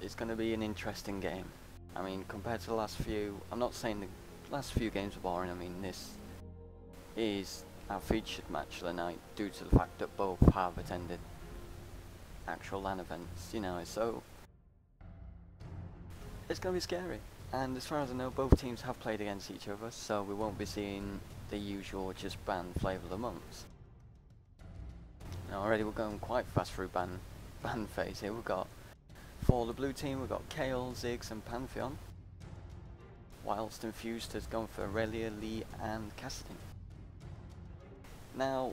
it's going to be an interesting game. I mean, compared to the last few, I'm not saying the last few games were boring. I mean, this is our featured match of the night due to the fact that both have attended actual LAN events, you know, so it's going to be scary. And as far as I know, both teams have played against each other, so we won't be seeing the usual just ban flavour of the months. Now already we're going quite fast through ban phase here. We've got, for the blue team, we've got Kale, Ziggs and Pantheon, whilst Infused has gone for Aurelia, Lee and Cassidy. Now,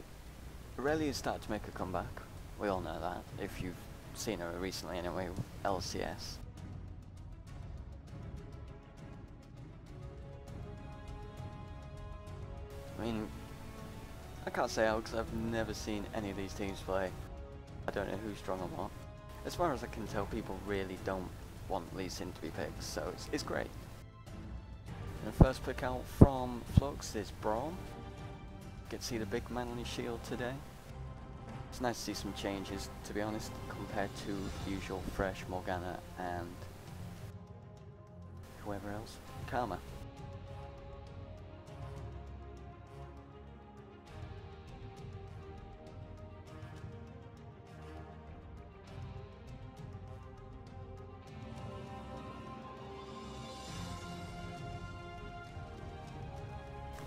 Aurelia's started to make a comeback. We all know that, if you've seen her recently anyway, with LCS. I mean, I can't say how because I've never seen any of these teams play. I don't know who's strong or what. As far as I can tell, people really don't want Lee Sin to be picked, so it's great. And the first pick out from Flux is Braum. Get to see the big man on his shield today. It's nice to see some changes, to be honest, compared to the usual Fresh, Morgana and whoever else. Karma.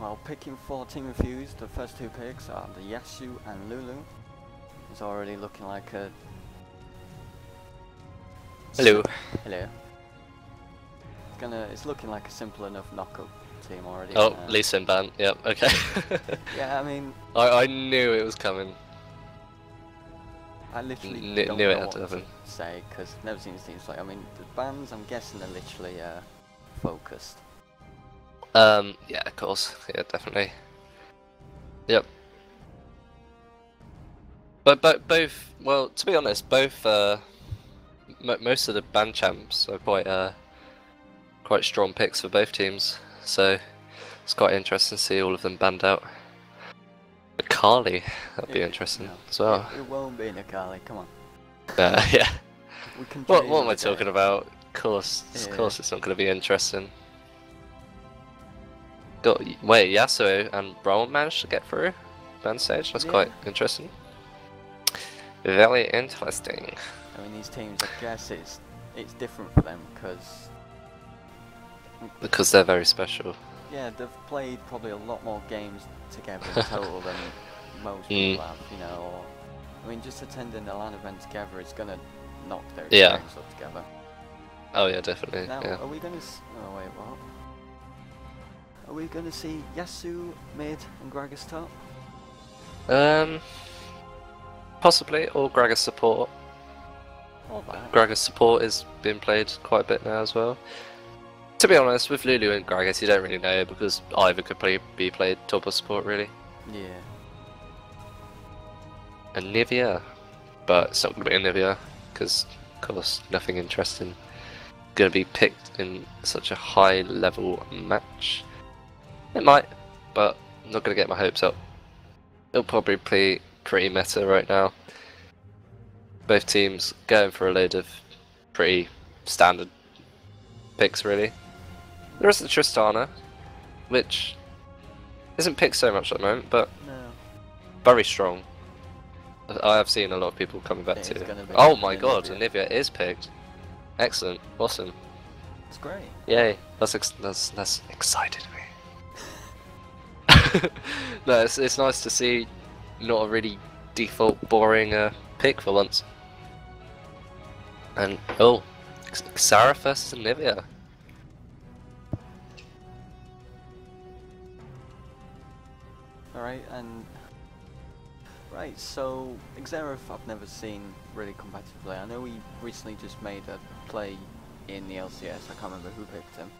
Well, picking for Team Infused, the first two picks are the Yasu and Lulu. It's already looking like a... Hello. Hello. It's looking like a simple enough knockout team already. Oh, Lee Sin ban. Yep. Okay. Yeah, I mean, I knew it was coming. I literally Knew don't it know had what to to happen. say because I've never seen these teams play. I mean, the bans, I'm guessing, are literally focused. Yeah, of course. Yeah, definitely. Yep. But both, well, to be honest, both most of the ban champs are quite strong picks for both teams. So it's quite interesting to see all of them banned out. Akali, that'd be interesting as well. It won't be Akali, come on. Yeah. We can What dream am of I a talking day. about? Of course it's not going to be interesting. Wait, Yasuo and Braum managed to get through ban stage. That's quite interesting. Very interesting. I mean, these teams, I guess it's different for them Because they're very special. yeah, they've played probably a lot more games together in total than most people have, you know. Or, I mean, just attending a LAN event together is gonna knock their experience up together. Oh yeah, definitely. Now, yeah. are we gonna? Oh wait, what? Are we gonna see Yasu mid and Gragas top? Possibly, or Gragas support. All that. Gragas support is being played quite a bit now as well. To be honest, with Lulu and Gragas, you don't really know because either could be played top or support really. Yeah. And Nivea, but it's not going to be a Nivea because, of course, nothing interesting going to be picked in such a high level match. It might, but I'm not going to get my hopes up. It'll probably be pretty meta right now. Both teams going for a load of pretty standard picks, really. There is the Tristana, which isn't picked so much at the moment, but very strong. I have seen a lot of people coming back to it. Oh my god, Nivea is picked. Excellent, awesome. It's great. Yay, that's excited me. No, it's nice to see not a really default boring pick for once. And oh, Xara versus Nivea. Alright, and right, so Xerath I've never seen really competitively. I know he recently just made a play in the LCS, I can't remember who picked him.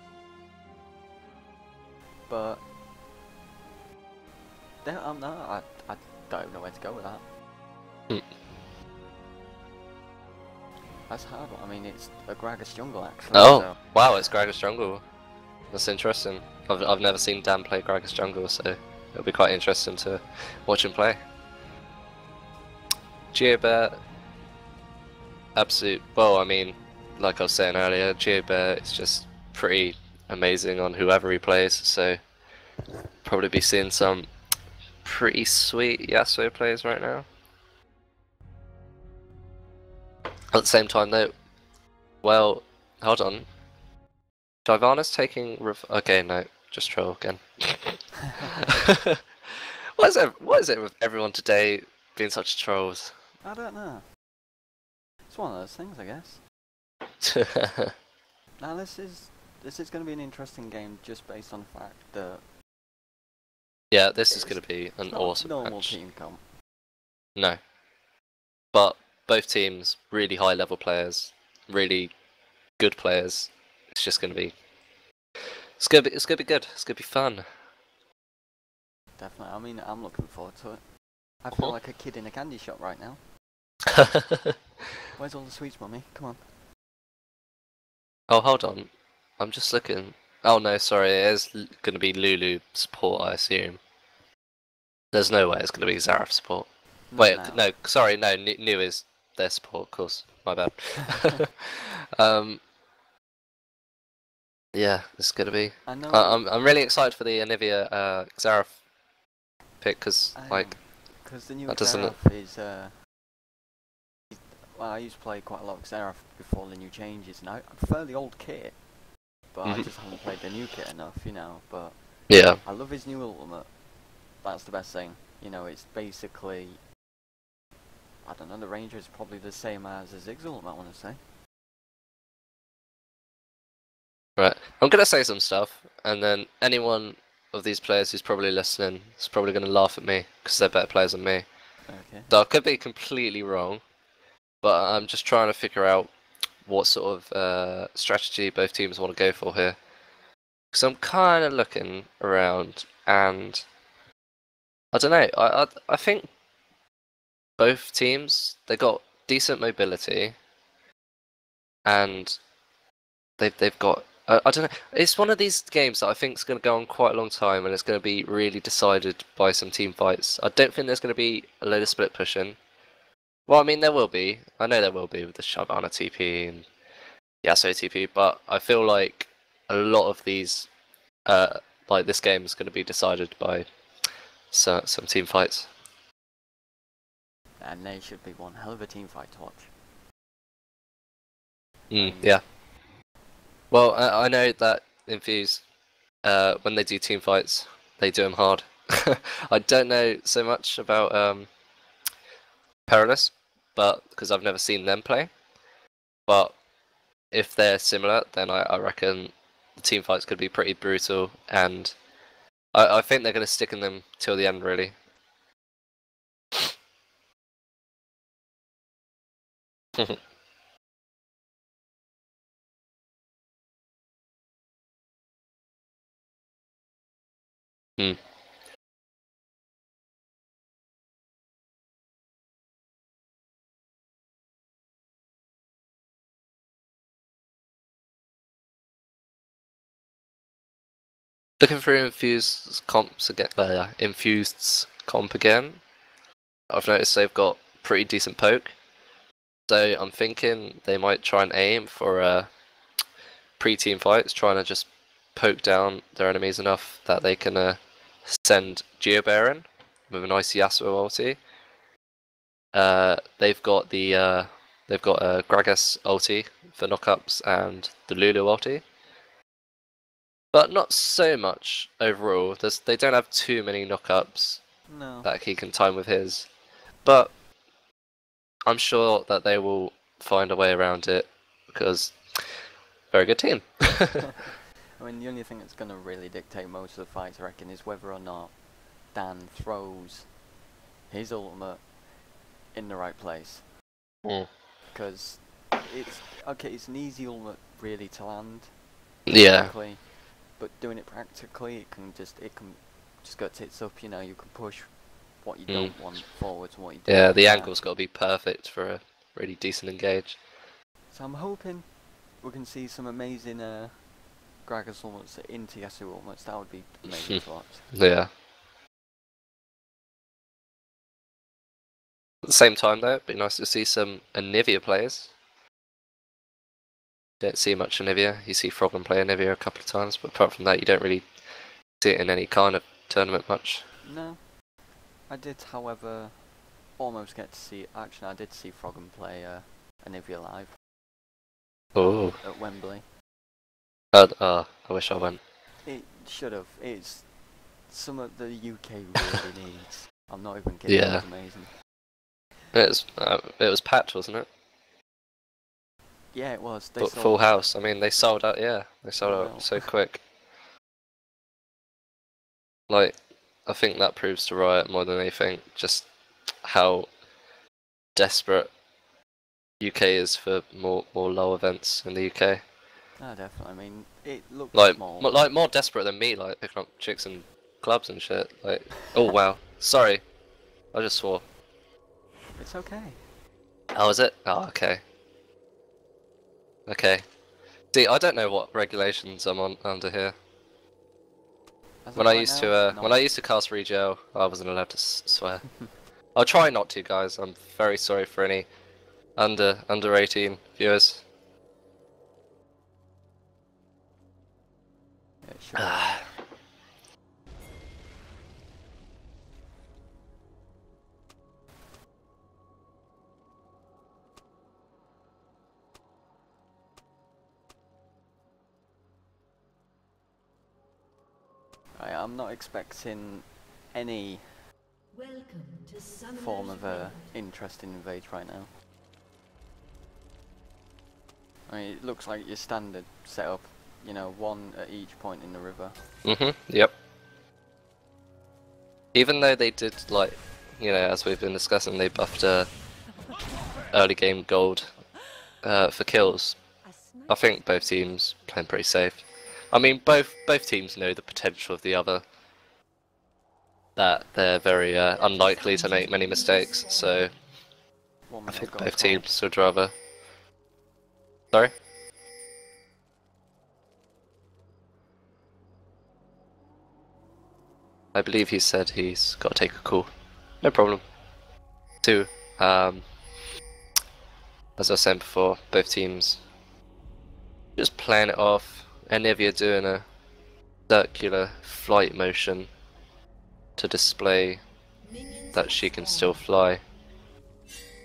But no, I don't even know where to go with that. That's hard. I mean, it's a Gragas jungle actually. Oh, so. Wow, it's Gragas jungle. That's interesting. I've never seen Dan play Gragas jungle, so it'll be quite interesting to watch him play. Geobert, absolute. Well, I mean, like I was saying earlier, GeoBear is just pretty amazing on whoever he plays, so probably be seeing some pretty sweet Yasuo plays right now. At the same time though, well, hold on. Shyvana's taking okay, no, just troll again. What is it with everyone today being such trolls? I don't know. It's one of those things, I guess. Now this is going to be an interesting game just based on the fact that yeah, this is going to be an not awesome normal match. team comp. No, but both teams really high level players, really good players. It's just going to be. It's gonna be good. It's gonna be fun. Definitely. I mean, I'm looking forward to it. I feel like a kid in a candy shop right now. Where's all the sweets, mummy? Come on. Oh, hold on. I'm just looking. Oh no, sorry. It is going to be Lulu support, I assume. There's no way it's going to be Zareth support. Not Wait, now. no, sorry, no. New is their support, of course. My bad. Yeah, it's going to be. I know. I'm really excited for the Anivia Zareth pick because because the new that doesn't. Xerath is well, I used to play quite a lot of Xerath before the new changes, and I prefer the old kit, but I just haven't played the new kit enough, you know. But yeah, I love his new ultimate. That's the best thing. You know, it's basically, I don't know, the Ranger is probably the same as a Ziggs ultimate, I want to say. right. I'm gonna say some stuff, and then anyone of these players who's probably listening is probably gonna laugh at me because they're better players than me. Okay. So I could be completely wrong, but I'm just trying to figure out what sort of strategy both teams want to go for here. Because I'm kind of looking around, and I don't know. I think both teams they got decent mobility, and they've got. I don't know. It's one of these games that I think is going to go on quite a long time, and it's going to be really decided by some team fights. I don't think there's going to be a load of split pushing. Well, I mean there will be. I know there will be with the Shyvana TP and Yasuo TP, but I feel like a lot of these, like this game is going to be decided by some team fights. And they should be one hell of a team fight to watch. Yeah. Well, I know that Infused, when they do team fights, they do them hard. I don't know so much about Perilous, but because I've never seen them play. But if they're similar, then I reckon the team fights could be pretty brutal, and I think they're going to stick in them till the end, really. Hmm. Looking through Infused's comp again, I've noticed they've got pretty decent poke. So I'm thinking they might try and aim for pre-team fights, trying to just poke down their enemies enough that they can send GeoBear in with an icy Yasuo ulti. They've got a Gragas ulti for knockups and the Lulu ulti. But not so much overall. They don't have too many knockups that he can time with his. But I'm sure that they will find a way around it because very good team. I mean, the only thing that's going to really dictate most of the fights, I reckon, is whether or not Dan throws his ultimate in the right place. Because it's an easy ultimate really to land. Yeah. But doing it practically, it can just go tits up. You know, you can push what you don't want forwards and what you do. Yeah, the angle's got to be perfect for a really decent engage. So I'm hoping we can see some amazing Gragas ultimates into Yasuo ultimates. That would be amazing to watch. Yeah. At the same time, though, it'd be nice to see some Anivia players. don't see much Anivia. You see Frogman play Anivia a couple of times, but apart from that, you don't really see it in any kind of tournament much. No. I did, however, almost get to see. Actually, I did see Frogman play Anivia live. Oh. At Wembley. I wish I went. It should have. It's some of the UK really needs. I'm not even kidding. Yeah. It was amazing. It was packed, wasn't it? Yeah, it was. But full house. I mean, they sold out. Yeah, they sold out so quick. Like, I think that proves to Riot more than anything just how desperate UK is for more LoL events in the UK. Oh, definitely. I mean, it looks like small. Like more desperate than me, like picking up chicks in clubs and shit. Like, oh wow, sorry, I just swore. It's okay. Oh, is it? Oh, okay. Okay. See, I don't know what regulations I'm under here. When I used to cast Regel, I wasn't allowed to swear. I'll try not to, guys. I'm very sorry for any under 18 viewers. Yeah, sure. I'm not expecting any form of interest in Invade right now. I mean, it looks like your standard setup, you know, one at each point in the river. Yep. Even though they did, like, you know, as we've been discussing, they buffed early game gold for kills. I think both teams playing pretty safe. I mean, both teams know the potential of the other. That they're very unlikely to make many mistakes, so I think both teams would rather. Sorry? I believe he said he's got to take a call. No problem. Two, as I was saying before, both teams just playing it off. Anivia doing a circular flight motion to display that she can still fly,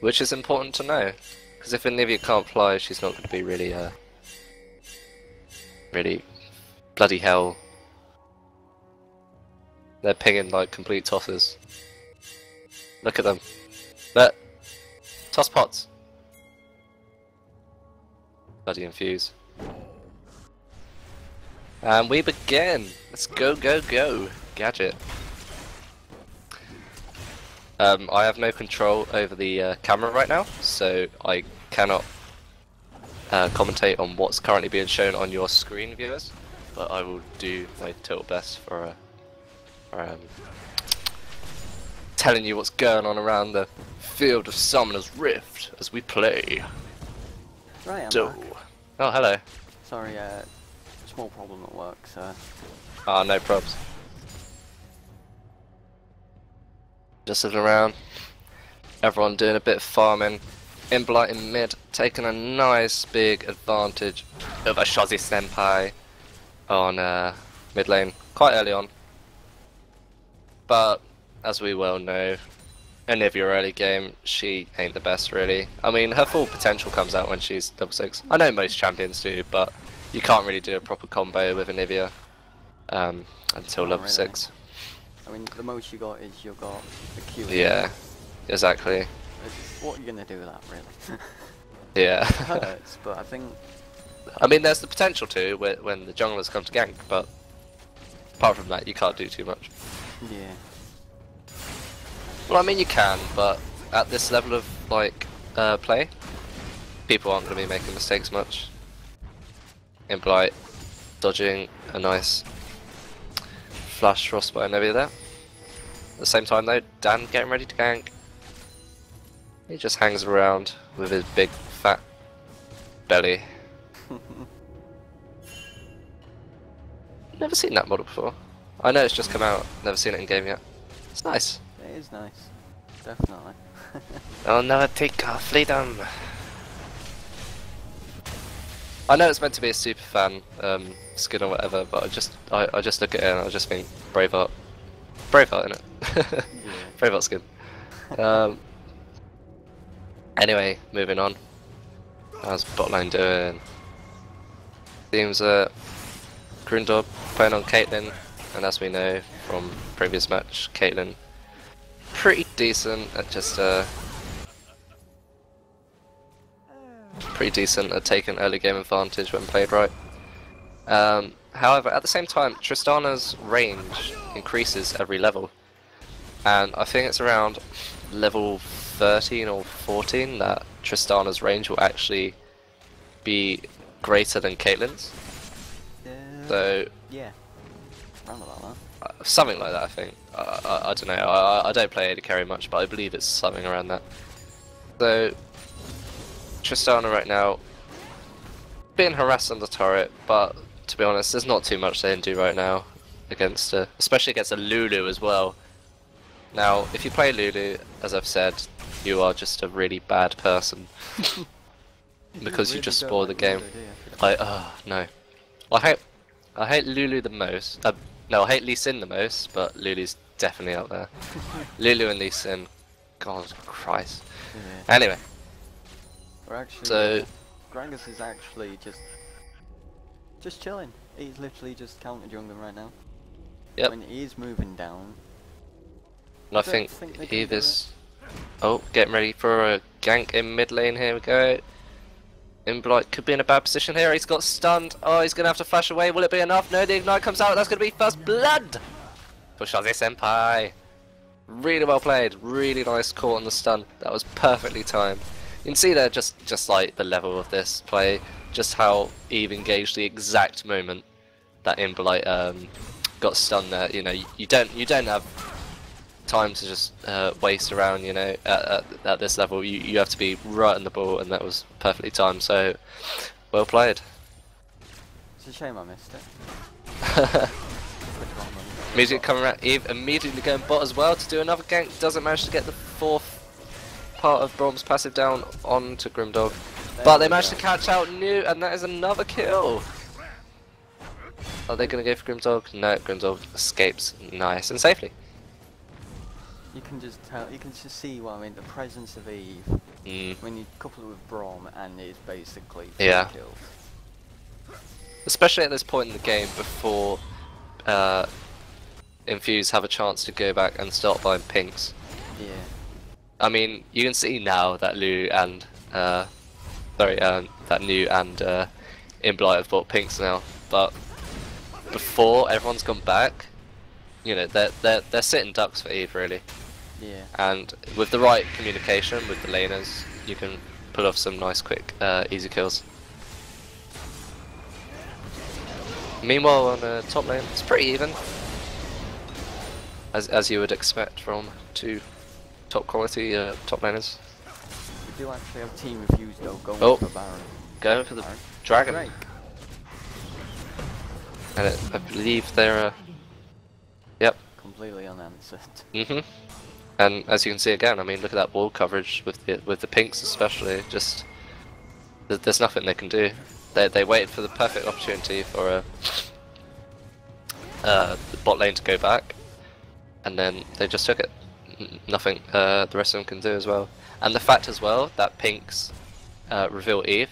which is important to know, because if Anivia can't fly, she's not going to be really bloody hell. They're pinging like complete tosses. Look at them. But toss pots. Bloody Infused. And we begin. Let's go, go, go. Gadget. I have no control over the camera right now, so I cannot commentate on what's currently being shown on your screen, viewers. But I will do my total best for telling you what's going on around the field of Summoner's Rift as we play. Right, I'm back. Oh, hello. Sorry, small problem at work, so... Ah, no probs. Just sitting around. Everyone doing a bit of farming. Imblight in mid, taking a nice big advantage of a Shozi Senpai on mid lane, quite early on. But, as we well know, Anivia early game, she ain't the best really. I mean, her full potential comes out when she's level 6. I know most champions do, but you can't really do a proper combo with Anivia until level 6. I mean, the most you got is you got the Q. Yeah, exactly. What are you gonna do with that, really? Yeah. It hurts, but I think... I mean, there's the potential to when the junglers come to gank, but apart from that, you can't do too much. Yeah. Well, I mean, you can, but at this level of like play, people aren't going to be making mistakes much. Imblight dodging a nice flash frostbite Anivia there. At the same time though, Dan getting ready to gank. He just hangs around with his big fat belly. Never seen that model before. I know it's just come out, never seen it in game yet. It's nice. It is nice. Definitely. I'll never take our freedom. I know it's meant to be a super fan skin or whatever, but I just look at it and I just think Braveheart, innit? Yeah. Braveheart skin. Anyway, moving on. How's botline doing? Seems Grundog playing on Caitlyn, and as we know from previous match, Caitlyn pretty decent at just taking early game advantage when played right. However, at the same time, Tristana's range increases every level, and I think it's around level 13 or 14 that Tristana's range will actually be greater than Caitlyn's. So yeah, around about that. Something like that, I think. I don't know. I don't play AD carry much, but I believe it's something around that. So Tristana right now being harassed on the turret, but to be honest, there's not too much they can do right now against, especially against a Lulu as well. Now, if you play Lulu, as I've said, you are just a really bad person because you just spoil the game. No, I hate Lulu the most. No, I hate Lee Sin the most, but Lulu's definitely up there. Lulu and Lee Sin, God Christ. Yeah. Anyway, we're actually, so Gragas is actually just chilling. He's literally just counter jungling right now. Yep. When he's moving down. And I think Eve is getting ready for a gank in mid lane. Here we go. Imblight could be in a bad position here. He's got stunned. Oh, he's gonna have to flash away. Will it be enough? No, the ignite comes out. That's gonna be first blood for Shazi Senpai. Really well played. Really nice caught on the stun. That was perfectly timed. You can see there just like the level of this play, just how Eve engaged the exact moment that Imblight got stunned there. You know, you don't have time to just waste around, you know, at this level. You have to be right on the ball, and that was perfectly timed, so well played. It's a shame I missed it. Immediately coming around, Eve immediately going bot as well to do another gank, doesn't manage to get the fourth part of Brom's passive down onto Grimdog, but they managed to catch out New, and that is another kill. Are they going to go for Grimdog? No, Grimdog escapes nice and safely. You can just tell, you can just see what I mean, the presence of Eve, when you couple it with Brom, and it's basically 4 kills. Especially at this point in the game, before Infused have a chance to go back and start buying pinks. Yeah. I mean, you can see now that Lu and that New and Imblight have bought pinks now, but before everyone's gone back, you know, they're sitting ducks for Eve really. Yeah. And with the right communication with the laners, you can pull off some nice, quick, easy kills. Meanwhile, on top lane, it's pretty even, as you would expect from 2 top quality top laners. We do actually have Team Infused though, going for Baron. Going for the Dragon. Drake. And I believe they're yep. Completely unanswered. And as you can see again, I mean, look at that wall coverage with the pinks especially. Just there's nothing they can do. They waited for the perfect opportunity for the bot lane to go back, and then they just took it. Nothing the rest of them can do as well. And the fact as well that pinks reveal Eve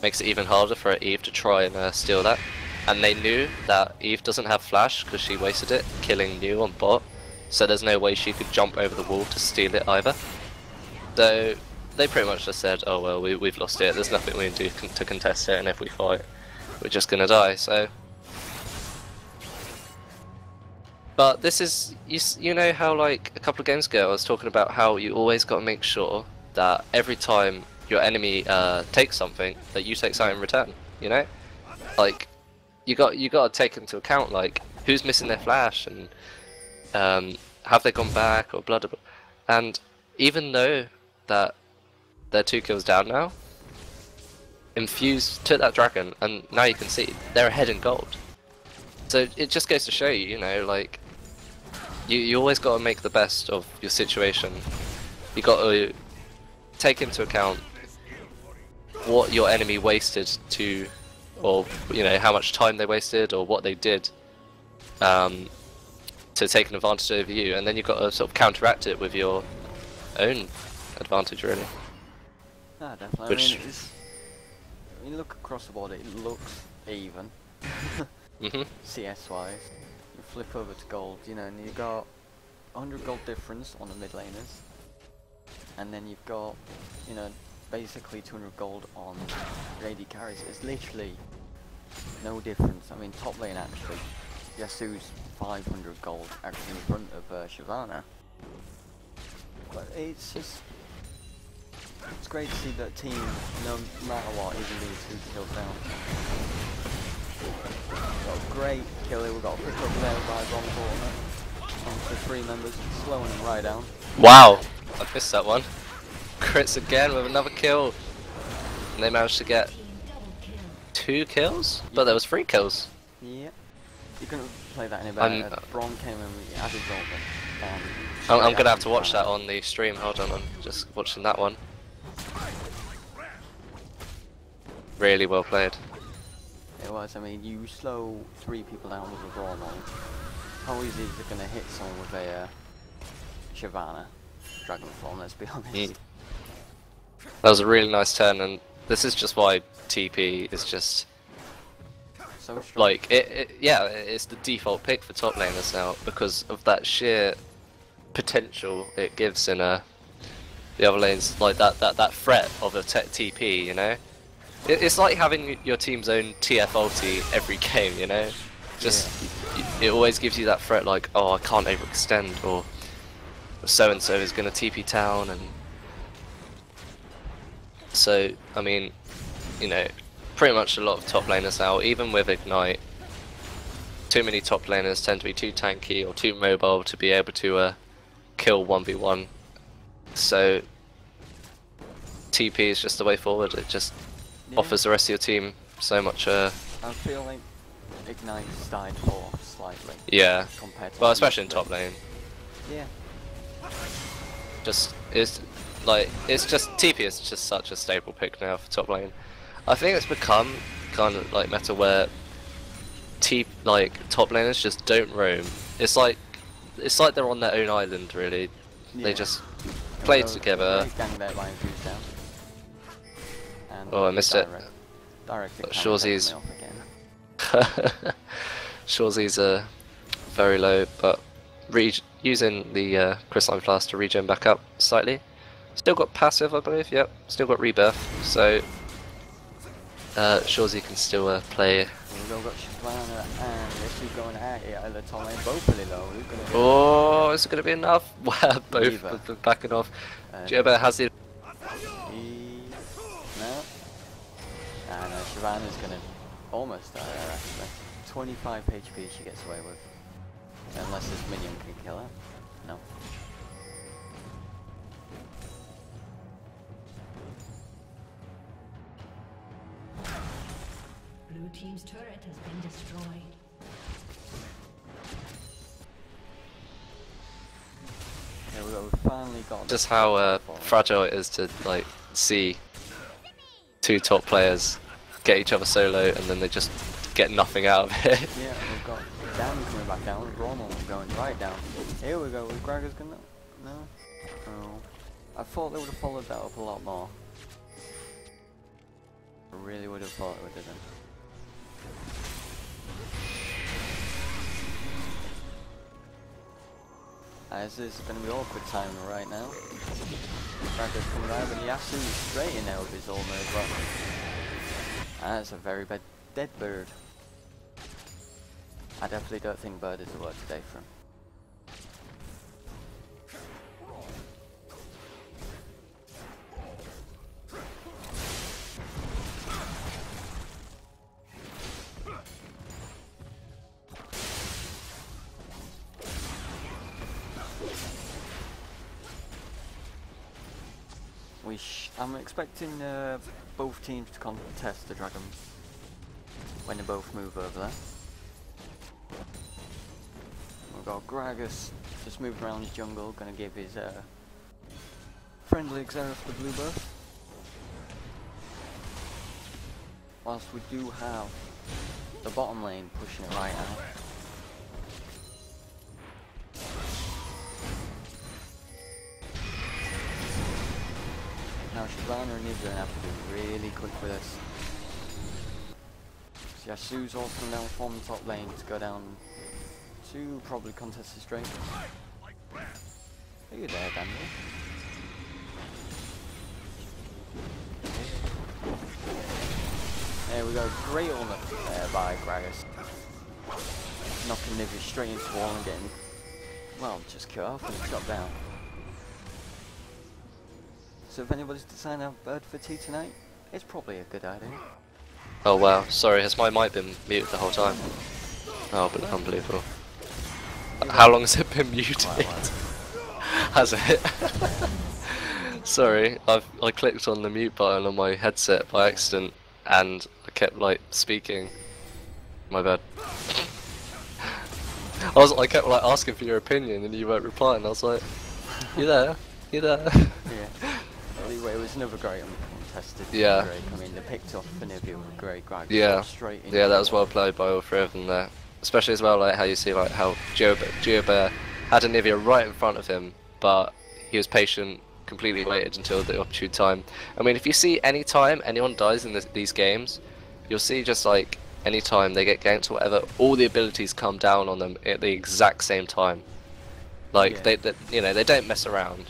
makes it even harder for Eve to try and steal that. And they knew that Eve doesn't have flash because she wasted it killing New on bot, so there's no way she could jump over the wall to steal it either. So they pretty much just said, oh well, we've lost it, there's nothing we can do to contest it, and if we fight, we're just gonna die, so... But this is, you know how like a couple of games ago I was talking about how you always got to make sure that every time your enemy takes something, that you take something in return, you know? Like, you got to take into account like who's missing their flash, and have they gone back, or blah blah blah. And even though that they're 2 kills down now, Infused took that dragon, and now you can see they're ahead in gold. So it just goes to show you, you know, like you always got to make the best of your situation. You got to take into account what your enemy wasted to or how much time they wasted or what they did to take an advantage over you, and then you've got to sort of counteract it with your own advantage, really. Ah, definitely. Which... I mean, when you look across the board, it looks even. CS wise, you flip over to gold, and you got 100 gold difference on the mid laners, and then you've got basically 200 gold on your AD carries. It's literally no difference. I mean, top lane actually, Yasuo's 500 gold actually in front of Shyvana, but it's great to see that team, no matter what, even being 2 kills down. We've got a great kill here. We've got a pick up there by Ron Corner on the 3 members, slowing them right down. Wow, I missed that one. Crits again with another kill, and they managed to get 2 kills, but there was 3 kills. Yeah, you couldn't play that any better. Bron came in with added Zoltan. I'm gonna have to watch that on the stream. Hold on, I'm just watching that one. Really well played. It was. I mean, you slow 3 people down with a Brawn on. How easy is it gonna hit someone with a Shyvana Dragonfall? Let's be honest. That was a really nice turn, and this is just why TP is just so strong. Like it's the default pick for top laners now because of that sheer potential it gives in the other lanes, like that threat of a TP. It's like having your team's own TF ulti every game, Just it always gives you that threat, like, oh, I can't overextend, or so and so is gonna TP town, and so I mean, pretty much a lot of top laners now, even with Ignite, too many top laners tend to be too tanky or too mobile to be able to kill 1v1. So TP is just the way forward. It just offers the rest of your team so much. I feel like Ignite died off slightly. Yeah. Compared to especially in top lane. Yeah. It's just TP is just such a staple pick now for top lane. I think it's become kind of like meta where top laners just don't roam. It's like they're on their own island, really. Yeah. They just play together. Oh, I missed it. Shawzy's Shawzy's very low, but using the Crystalline Flask to regen back up slightly. Still got passive, I believe. Yep, still got rebirth. So Shawzy can still play. We've got Shyvana and Yasuo going at it at the top lane, both really low. Oh, is it going to be enough? Wow, both have been backing off. Jibba has the... No. And Shyvana's going to almost die there, actually. 25 HP she gets away with. Unless this minion can kill her. No. Blue team's turret has been destroyed. Yeah, we've finally got just how fragile it is to see 2 top players get each other solo and then they just get nothing out of it. Yeah, we've got Dan coming back down, Roman going right down. Here we go, with Gragas gonna... No? Oh. I thought they would have followed that up a lot more. I really would have thought it didn't. This is going to be awkward time right now. Gragas coming down, but Yasuo straight in there with his ultimate as well. That's a very bad dead bird. I definitely don't think bird is the word today for him. I'm expecting both teams to contest the dragon when they both move over there. We've got Gragas just moving around the jungle, gonna give his friendly Xerath the blue buff. whilst we do have the bottom lane pushing it right out. Now Shyvana and Eve are going to have to be really quick with this. So Yasuo's also coming down from the top lane to go down to probably contest the straight. Are you there, Daniel? There we go, great ultimate there by Gragas. Knocking Nivea straight into the wall and getting, well, just cut off and shot down. So if anybody's deciding to have bird for tea tonight, it's probably a good idea. Oh wow, sorry, has my mic been muted the whole time? Oh, but unbelievable. How long has it been muted? Has it? Sorry, I clicked on the mute button on my headset by accident and I kept like speaking. My bad. I kept like asking for your opinion and you weren't replying. I was like, you there? You there? Yeah. Anyway, it was another great uncontested break. I mean, they picked off Nivea with a great grab. Yeah. Straight in. Yeah, that was well played by all three of them there. Especially as well, like how you see like how Giobear had a Nivea right in front of him, but he was patient, completely waited until the opportune time. I mean, if you see any time anyone dies in these games, you'll see just like any time they get ganked or whatever, all the abilities come down on them at the exact same time. Like they you know, they don't mess around.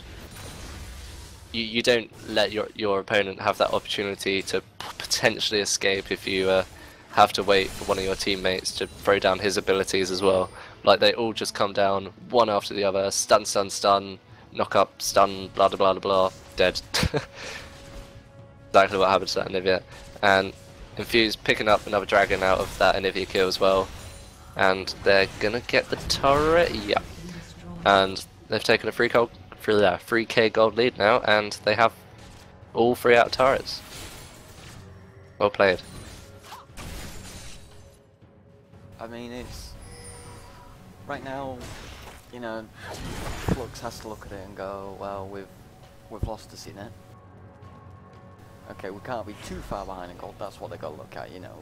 You don't let your opponent have that opportunity to potentially escape if you have to wait for one of your teammates to throw down his abilities as well. Like they all just come down one after the other, stun, stun, stun, knock up, stun, blah blah blah blah, dead. Exactly what happened to that Anivia. And Infused picking up another dragon out of that Anivia kill as well. And they're gonna get the turret, yeah. And they've taken a 3k gold lead now, and they have all 3 out turrets. Well played. I mean, it's right now, you know, Flux has to look at it and go, well, we've lost the CNET. Okay, we can't be too far behind in gold. That's what they got to look at, you know.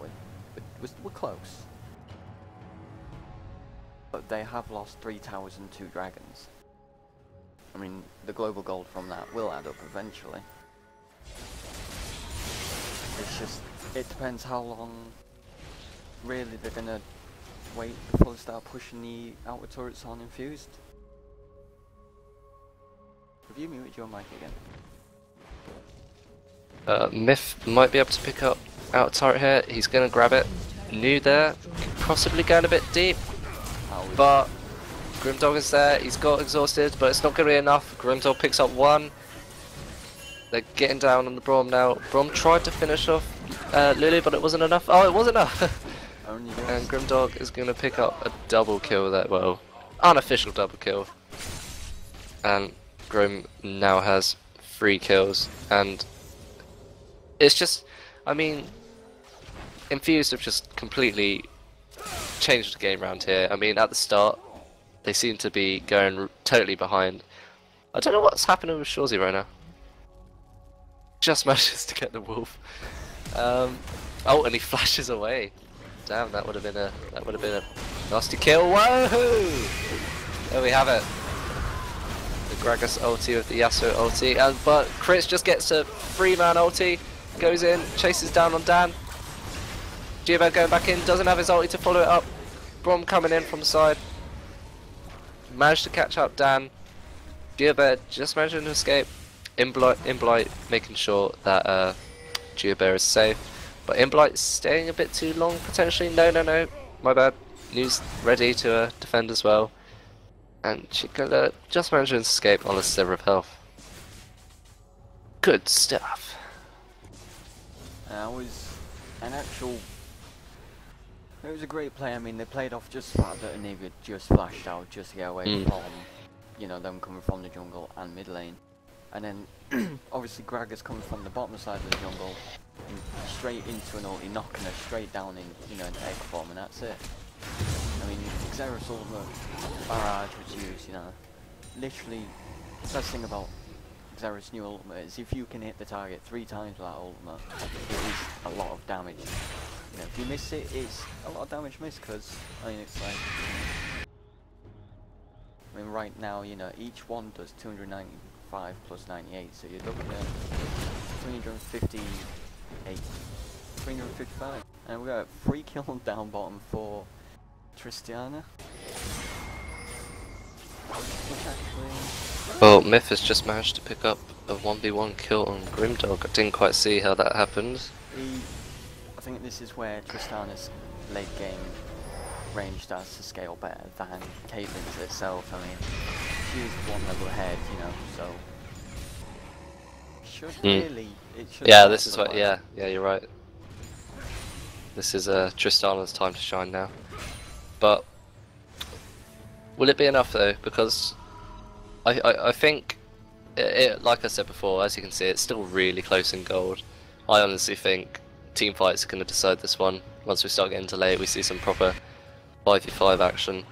We're close, but they have lost 3 towers and 2 dragons. I mean, the global gold from that will add up eventually. It's just, it depends how long really they're gonna wait before they start pushing the outer turrets on Infused. Have you muted your mic again? Myth might be able to pick up out turret here. He's gonna grab it. New there, possibly going a bit deep, but Grimdog is there. He's got exhausted, but it's not going to be enough. Grimdog picks up 1. They're getting down on the Braum now. Braum tried to finish off Lulu, but it wasn't enough. Oh, it was enough. And Grimdog is going to pick up a double kill there. Well, unofficial double kill. And Grim now has 3 kills. And it's just, I mean, Infused have just completely changed the game around here. I mean, at the start, they seem to be going totally behind. I don't know what's happening with Shawzy right now. Just manages to get the wolf. Oh, and he flashes away. Damn, that would have been a nasty kill. Whoa! There we have it. The Gragas ulti with the Yasuo ulti, but Chris just gets a 3-man ulti, goes in, chases down on Dan. Giobear going back in, doesn't have his ulti to follow it up. Braum coming in from the side. Managed to catch up Dan. Giobear just managed to escape. Imblight making sure that Giobear is safe. But Imblight staying a bit too long potentially. No, my bad. New's ready to defend as well. And Chicola just managed to escape on a sliver of health. Good stuff. That was an actual... It was a great play. I mean, they played off just the fact that Anivia just flashed out just to get away from, you know, them coming from the jungle and mid lane. And then, obviously, Gragas coming from the bottom side of the jungle, and straight into an ulti, knocking her straight down in, you know, an egg form, and that's it. I mean, Xera's ultimate barrage was used, you know, literally, the best thing about Xerath's new ultimate is if you can hit the target 3 times with that ultimate, it is a lot of damage. You know, if you miss it, it's a lot of damage missed, because, I mean, it's like... I mean, right now, you know, each one does 295 plus 98, so you're looking at 358, 355. And we got 3 kills down bottom for Tristiana. Which actually... Well, Myth has just managed to pick up a 1v1 kill on Grimdog. I didn't quite see how that happened. I think this is where Tristana's late game range starts to scale better than Caitlyn's itself. I mean, she's 1 level ahead, you know, so... Should really... It should Yeah, this is what... Yeah, you're right. This is Tristana's time to shine now. But... will it be enough though? Because I think, like I said before, as you can see, it's still really close in gold. I honestly think team fights are going to decide this one. Once we start getting to late, we see some proper 5v5 action.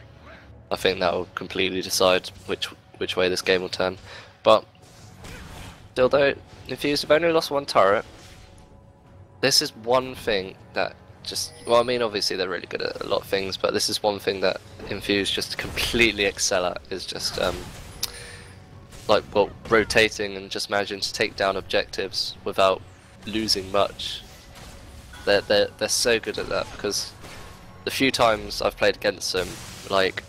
I think that will completely decide which way this game will turn. But still though, Infused have only lost 1 turret. This is one thing that just, well, I mean, obviously they're really good at a lot of things, but this is one thing that Infused just completely excel at, is just like, well, rotating and just managing to take down objectives without losing much. They're so good at that, because the few times I've played against them, like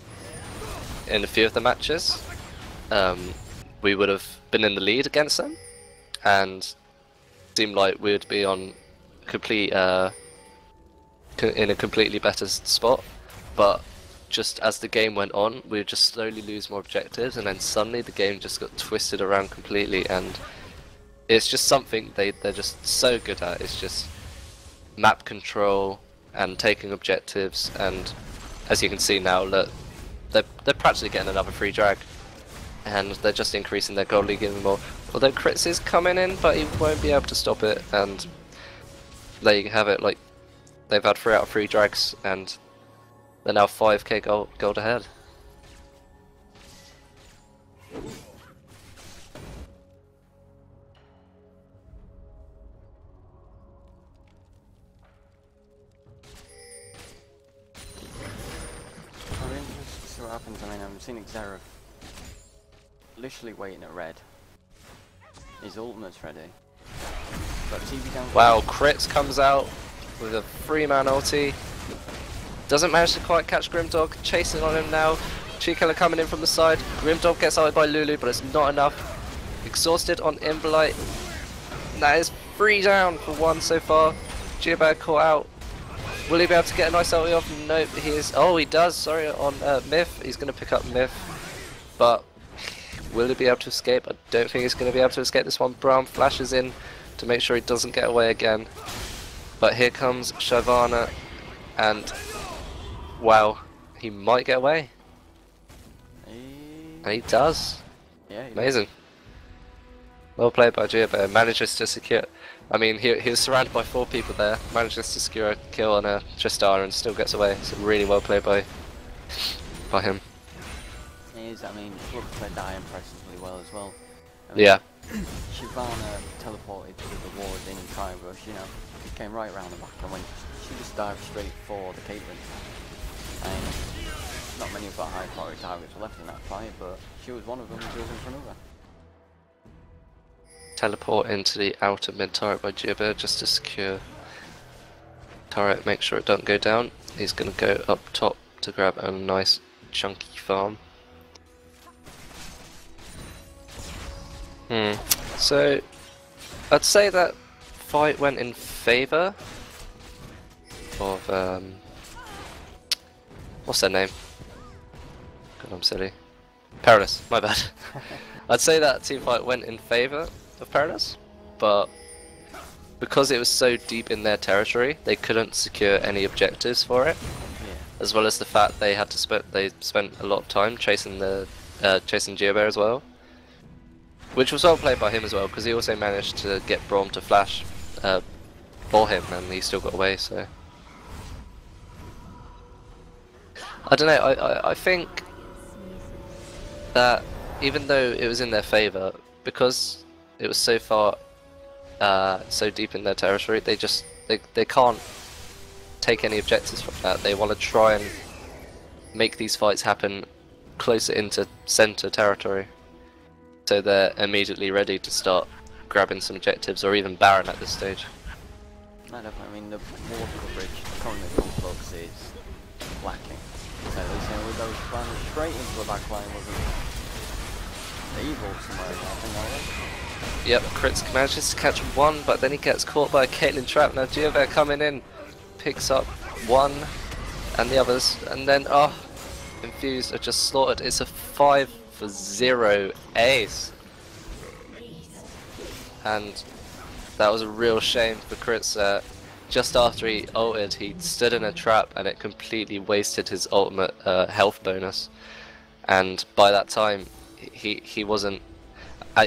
in a few of the matches, we would have been in the lead against them, and seemed like we would be on complete in a completely better spot, but just as the game went on, we would just slowly lose more objectives, and then suddenly the game just got twisted around completely, and it's just something they're just so good at. It's just map control and taking objectives, and as you can see now, look, they're practically getting another free drag, and they're just increasing their gold league even more. Although Crits is coming in, but he won't be able to stop it, and there you have it. Like, they've had 3 out of 3 drags, and they're now 5k gold ahead. I'm interested to see what happens. I mean, I'm seeing Xerath literally waiting at red. His ultimate's ready. Got TV down. Wow, Crits comes out with a 3-man ulti. Doesn't manage to quite catch Grimdog, chasing on him now. Chi-Killer coming in from the side. Grimdog gets out by Lulu, but it's not enough. Exhausted on Imbolite. That is 3 down for 1 so far. Geobag caught out. Will he be able to get a nice ulti off? Nope, he is. Oh, he does, sorry, on Myth. He's going to pick up Myth. But will he be able to escape? I don't think he's going to be able to escape this one. Brown flashes in to make sure he doesn't get away again. But here comes Shyvana, and wow, he might get away. And he does. Yeah, he amazing. Well played by Geobear. Manages to secure. I mean, he was surrounded by 4 people there. Manages to secure a kill on a Tristana and still gets away. So really well played by him. He is. I mean, Flux played that impressively well as well. I mean, Yeah. Shyvana teleported to the ward in Time Rush, you know, came right round the back and went. She just dived straight for the Caitlyn. And not many of our high priority targets were left in that fight, but she was one of them who was in front of her. Teleport into the outer mid turret by Geobear just to secure turret, make sure it doesn't go down. He's going to go up top to grab a nice chunky farm. So I'd say that fight went in favour of what's their name? God, I'm silly. Perilous, my bad. I'd say that team fight went in favour of Perilous, but because it was so deep in their territory, they couldn't secure any objectives for it. Yeah. As well as the fact they had to spent a lot of time chasing chasing Geobear as well, which was well played by him as well, because he also managed to get Braum to flash for him, and he still got away. So I don't know. I think that even though it was in their favour, because it was so far, so deep in their territory. They can't take any objectives from that. They want to try and make these fights happen closer into center territory, so they're immediately ready to start grabbing some objectives, or even Baron at this stage. No, definitely. I mean, the ward coverage currently from Flux is lacking. So they're saying with those running straight into the back line wasn't evil somewhere. I think that was. Yep, Crits manages to catch one, but then he gets caught by a Caitlyn trap. Now Giover coming in, picks up one and the others, and then Infused are just slaughtered. It's a 5-0 ace, and that was a real shame for Crits. Just after he ulted, he stood in a trap and it completely wasted his ultimate health bonus, and by that time he wasn't,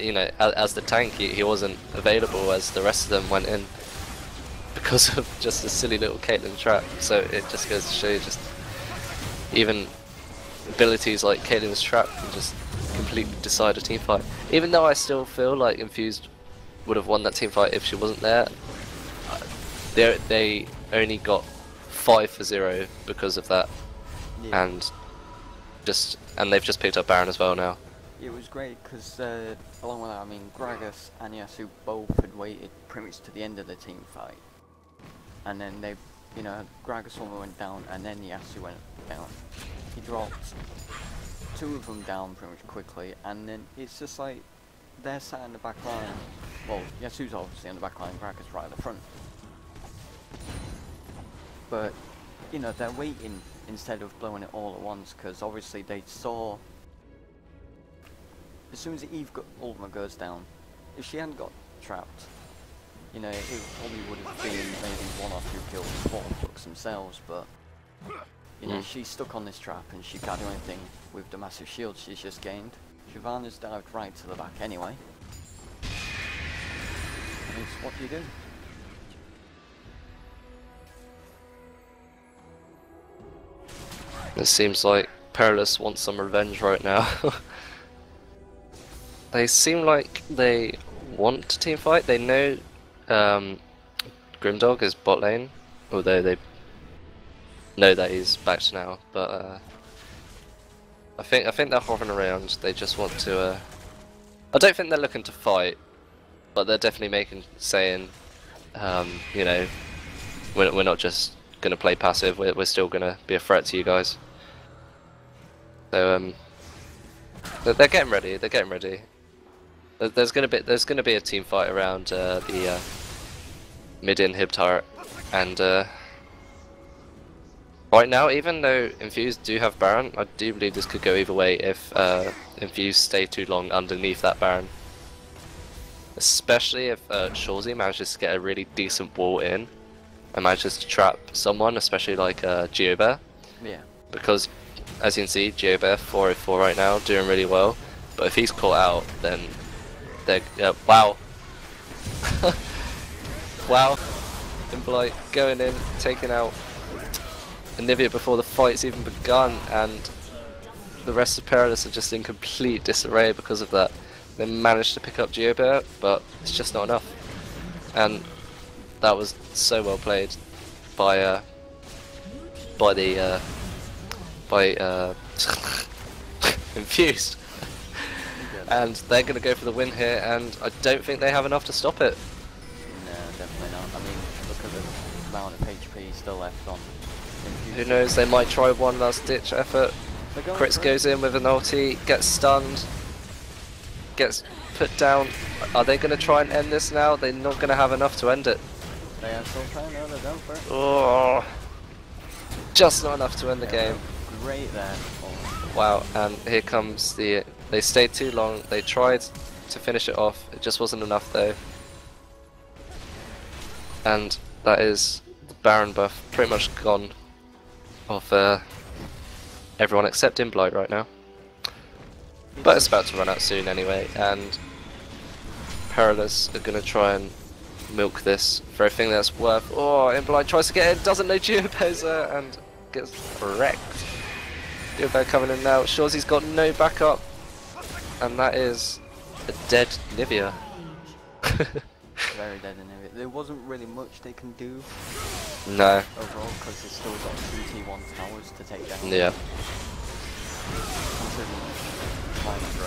you know, as the tank he wasn't available as the rest of them went in because of just a silly little Caitlyn trap. So it just goes to show you, just even abilities like Caitlyn's trap can just completely decide a team fight. Even though I still feel like Infused would have won that team fight if she wasn't there, they only got 5-0 because of that. Yeah. and they've just picked up Baron as well now. It was great because along with that, I mean, Gragas and Yasuo both had waited pretty much to the end of the team fight, and then they, you know, Gragas one went down and then Yasuo went down. He dropped two of them down pretty much quickly, and then it's just like they're sat in the back line. Well, Yasuo's obviously in the back line, Gragas right at the front. But, you know, they're waiting instead of blowing it all at once, because obviously they saw, as soon as Eve ultimate goes down, if she hadn't got trapped, you know, it probably would have been maybe 1 or 2 kills for Flux themselves, but, you know, she's stuck on this trap and she can't do anything with the massive shield she's just gained. Shyvana's dived right to the back anyway. And it's what do you do? It seems like Perilous wants some revenge right now. They seem like they want to team fight. They know Grimdog is bot lane, although they know that he's backed now. But I think they're hovering around. They just want to. I don't think they're looking to fight, but they're definitely saying, you know, we're not just gonna play passive. We're still gonna be a threat to you guys. So they're getting ready. They're getting ready. There's gonna be a team fight around the mid inhib turret, and right now, even though Infused do have Baron, I do believe this could go either way if Infused stay too long underneath that Baron. Especially if Shawsey manages to get a really decent wall in and manages to trap someone, especially like Geobear. Yeah. Because, as you can see, Geobear 404 right now, doing really well. But if he's caught out, then they're wow. Wow. Impolite going in, taking out Anivia before the fight's even begun, and the rest of Perilous are just in complete disarray because of that. They managed to pick up Geobear, but it's just not enough. And that was so well played by Infused. And they're going to go for the win here, and I don't think they have enough to stop it. No, definitely not. I mean, look at the amount of HP still left on Infused. Who knows, they might try one last ditch effort. Crits goes in with an ulti, gets stunned, gets put down. Are they going to try and end this now? They're not going to have enough to end it. They are still trying, no, they don't, bro. Oh, just not enough to end the game. Great there. Oh. Wow, and here comes the... They stayed too long, they tried to finish it off, it just wasn't enough though. And that is the Baron buff pretty much gone off everyone except Imblight right now. But it's about to run out soon anyway, and Perilous are going to try and milk this for everything that's worth. Oh, Imblight tries to get in, doesn't know Geobear's there, and gets wrecked. Geobear coming in now, Shawsey's got no backup, and that is a dead Nivea. Very dead Anivia. There wasn't really much they can do No. overall because they still got 2 T1 towers to take down. Yeah.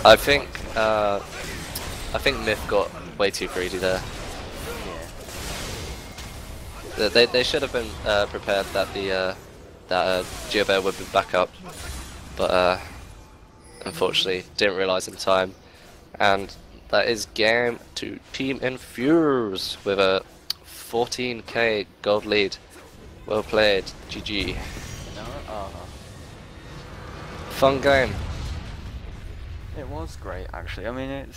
I I think Myth got way too greedy there. Yeah. They should have been prepared that the Geobear would be back up, but unfortunately didn't realise in time. And that is game to Team Infused with a 14k gold lead. Well played, GG. Fun game. It was great, actually. I mean,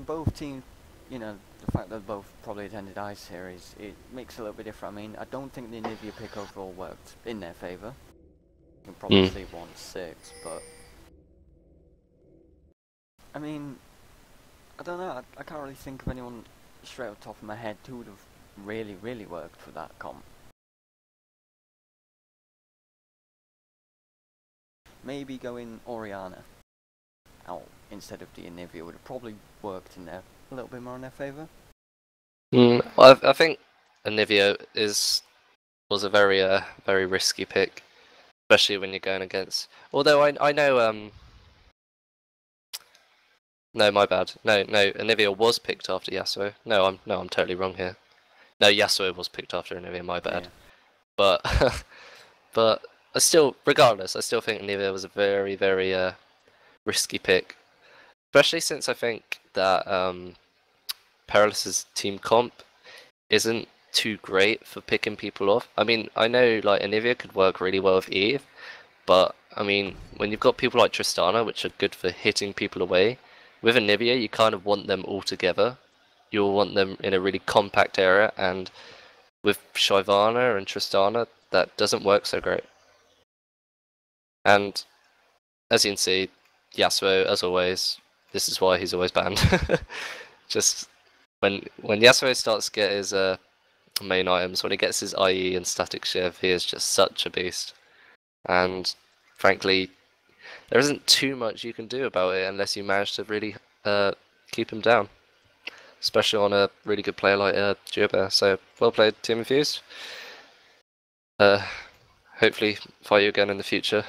both teams, you know, the fact that both probably attended Ice Series, it makes it a little bit different. I mean, I don't think the Anivia pick overall worked in their favour. You can probably see 1-6, but I mean, I don't know, I can't really think of anyone straight off the top of my head who would have really worked for that comp. Maybe going Oriana out instead of the Anivia would have probably worked in there a little bit more in their favour. Well, I think Anivia was a very risky pick, especially when you're going against. Although I know no, my bad. No, Anivia was picked after Yasuo. No, I'm totally wrong here. No, Yasuo was picked after Anivia. My bad. Yeah. But but regardless, I still think Anivia was a very risky pick, especially since I think that Perilous's team comp isn't too great for picking people off. I mean, I know like Anivia could work really well with Eve, but I mean, when you've got people like Tristana, which are good for hitting people away, with Anivia you kind of want them all together. You'll want them in a really compact area, and with Shyvana and Tristana, that doesn't work so great. And as you can see, Yasuo, as always, this is why he's always banned. Just when Yasuo starts to get his main items, when he gets his IE and static shiv, he is just such a beast. And frankly, there isn't too much you can do about it unless you manage to really keep him down, especially on a really good player like Geobear. So well played, Team Infused. Hopefully fight you again in the future.